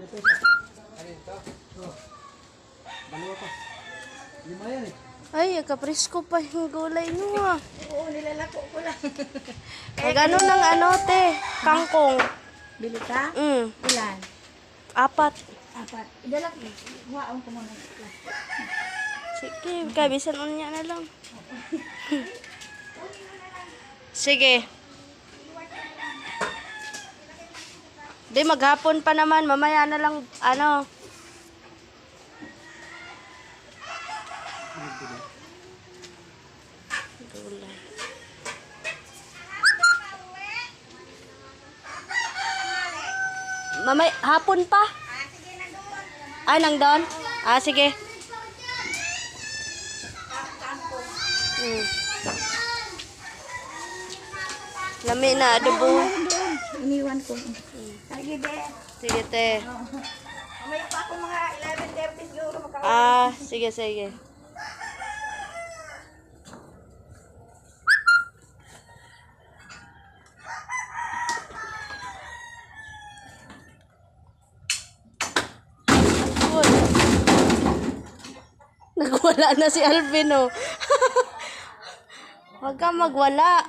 Ito isa. Alin to? Oh. Dalawa pa. 5 yan eh. Ay, kaprisko pa yung gulay nyo ah. Oo, nilalako ko lang. Magano ng ano te, kangkong. Bili ka? Ilan? 4. 4. Idala ko. Huwaon ko muna. Sige, kabisan unya na lang. Sige. Di, maghapon pa naman. Mamaya na lang, ano. Gulay. Mamay, hapon pa? Ah, nang doon? Ah, sige. Lami na, adobo. Iniwan ko. Sige, be. Sige, te. Mamaya pa ako mga 11:30 siguro makawala. Ah, sige, sige. Uy. Nagwala na si Alvin, oh. Huwag ka magwala.